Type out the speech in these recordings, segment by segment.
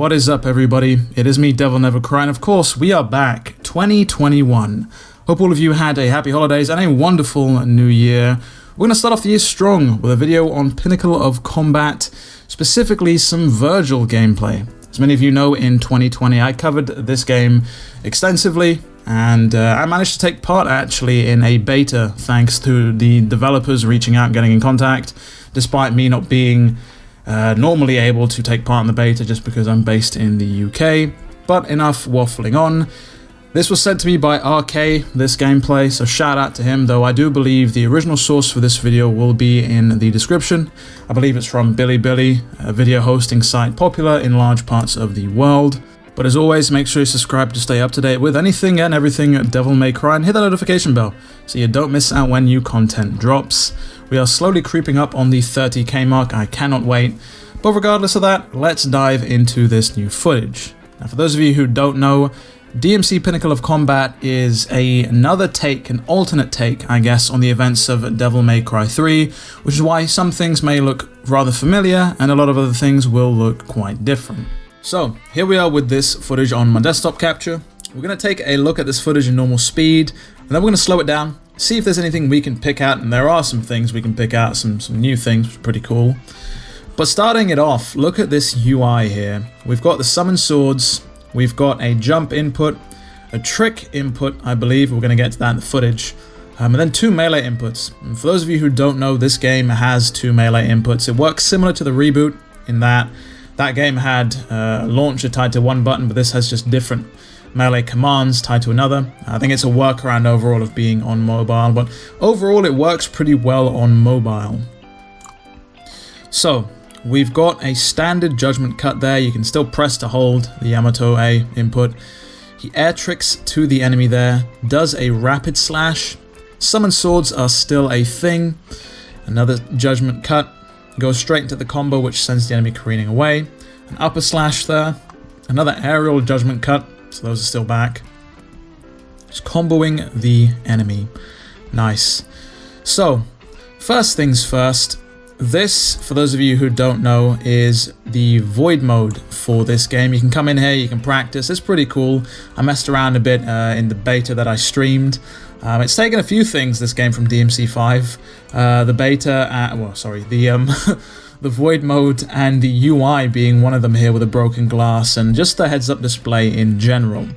What is up, everybody? It is me, DevilNeverCry, and of course, we are back, 2021. Hope all of you had a happy holidays and a wonderful new year. We're going to start off the year strong with a video on Pinnacle of Combat, specifically some Vergil gameplay. As many of you know, in 2020, I covered this game extensively, and I managed to take part actually in a beta thanks to the developers reaching out and getting in contact, despite me not being normally able to take part in the beta just because I'm based in the UK. But enough waffling on. This was sent to me by RK, this gameplay, so shout out to him, though I do believe the original source for this video will be in the description. I believe it's from Billy, a video hosting site popular in large parts of the world. But as always, make sure you subscribe to stay up to date with anything and everything DevilNeverCry, and hit that notification bell so you don't miss out when new content drops. We are slowly creeping up on the 30k mark, I cannot wait. But regardless of that, let's dive into this new footage. Now, for those of you who don't know, DMC Pinnacle of Combat is another take, an alternate take, I guess, on the events of DevilNeverCry 3, which is why some things may look rather familiar and a lot of other things will look quite different. So, here we are with this footage on my desktop capture. We're going to take a look at this footage in normal speed, and then we're going to slow it down, see if there's anything we can pick out, and there are some things we can pick out, some new things, which are pretty cool. But starting it off, look at this UI here. We've got the summon swords, we've got a jump input, a trick input, I believe, we're going to get to that in the footage, and then two melee inputs. And for those of you who don't know, this game has two melee inputs. It works similar to the reboot in that game had a launcher tied to one button, but this has just different melee commands tied to another. I think it's a workaround overall of being on mobile, but overall it works pretty well on mobile. So, we've got a standard judgment cut there. You can still press to hold the Yamato A input. He air tricks to the enemy there, does a rapid slash. Summon swords are still a thing. Another judgment cut. Goes straight into the combo, which sends the enemy careening away. An upper slash there. Another aerial judgment cut, so those are still back. Just comboing the enemy. Nice. So, first things first. This, for those of you who don't know, is the void mode for this game. You can come in here, you can practice. It's pretty cool. I messed around a bit in the beta that I streamed. It's taken a few things, this game, from DMC5. The beta, the void mode and the UI being one of them here with a broken glass, and just the heads-up display in general.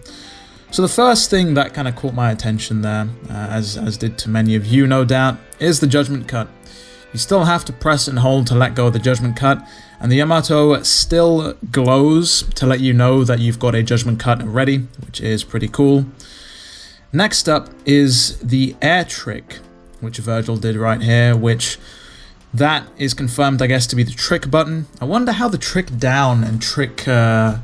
So the first thing that kind of caught my attention there, as did to many of you no doubt, is the judgment cut. You still have to press and hold to let go of the judgment cut, and the Yamato still glows to let you know that you've got a judgment cut ready, which is pretty cool. Next up is the air trick, which Vergil did right here, which that is confirmed, I guess, to be the trick button. I wonder how the trick down and trick up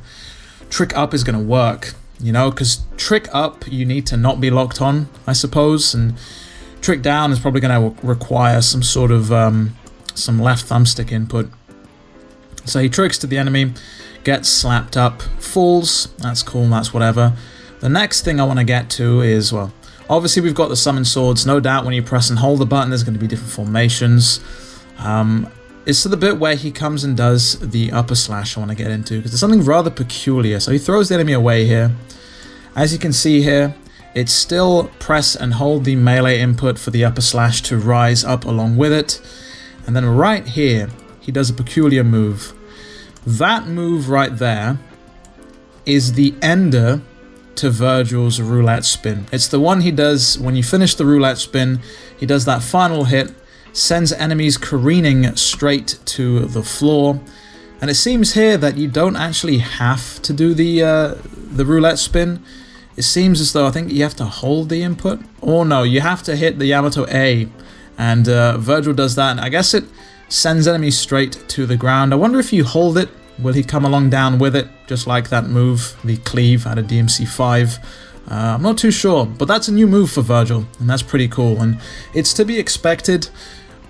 is going to work, you know, because trick up you need to not be locked on, I suppose, and trick down is probably going to require some sort of some left thumbstick input. So he tricks to the enemy, gets slapped up, falls. That's cool, that's whatever. The next thing I want to get to is, well, obviously we've got the summon swords. No doubt when you press and hold the button there's going to be different formations. It's to the bit where he comes and does the upper slash I want to get into, because there's something rather peculiar. So he throws the enemy away here. As you can see here, it's still press and hold the melee input for the upper slash to rise up along with it. And then right here, he does a peculiar move. That move right there is the ender to Vergil's roulette spin. It's the one he does when you finish the roulette spin. He does that final hit, sends enemies careening straight to the floor. And it seems here that you don't actually have to do the roulette spin. It seems as though I think you have to hold the input. Or no, you have to hit the Yamato A. And Vergil does that, and I guess it sends enemies straight to the ground. I wonder if you hold it, will he come along down with it? Just like that move, the cleave out of DMC5. I'm not too sure, but that's a new move for Vergil, and that's pretty cool. And it's to be expected.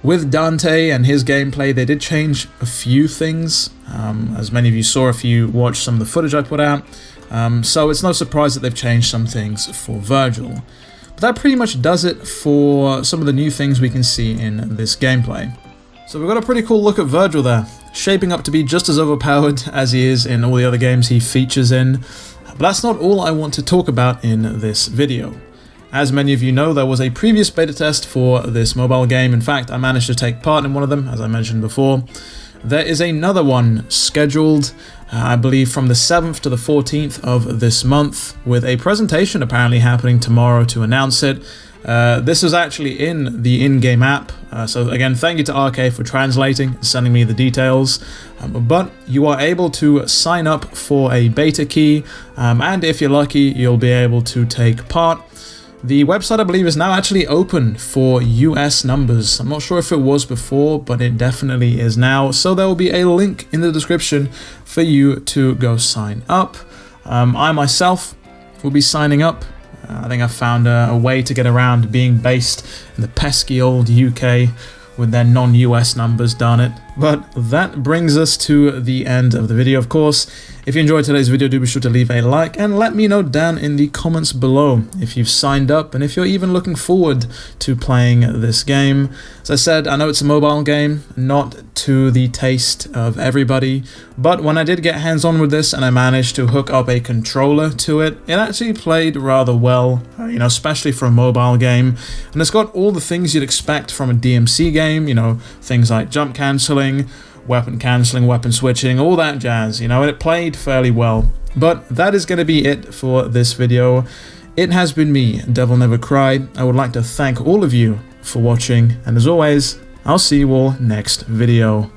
With Dante and his gameplay, they did change a few things, as many of you saw if you watched some of the footage I put out. So it's no surprise that they've changed some things for Vergil. But that pretty much does it for some of the new things we can see in this gameplay. So we've got a pretty cool look at Vergil there. shaping up to be just as overpowered as he is in all the other games he features in. But that's not all I want to talk about in this video. As many of you know, there was a previous beta test for this mobile game. In fact, I managed to take part in one of them, as I mentioned before. There is another one scheduled, I believe from the 7th to the 14th of this month, with a presentation apparently happening tomorrow to announce it. This was actually in the in-game app, so again, thank you to RK for translating and sending me the details. But you are able to sign up for a beta key, and if you're lucky, you'll be able to take part. The website, I believe, is now actually open for US numbers. I'm not sure if it was before, but it definitely is now. So there will be a link in the description for you to go sign up. I myself will be signing up. I think I found a way to get around being based in the pesky old UK with their non-US numbers, darn it. But that brings us to the end of the video, of course. If you enjoyed today's video, do be sure to leave a like and let me know down in the comments below if you've signed up and if you're even looking forward to playing this game. As I said, I know it's a mobile game, not to the taste of everybody, but when I did get hands-on with this and I managed to hook up a controller to it, it actually played rather well, especially for a mobile game. And it's got all the things you'd expect from a DMC game, things like jump cancelling, weapon cancelling, weapon switching, all that jazz, and it played fairly well. But that is going to be it for this video. It has been me, DevilNeverCry. I would like to thank all of you for watching, and as always, I'll see you all next video.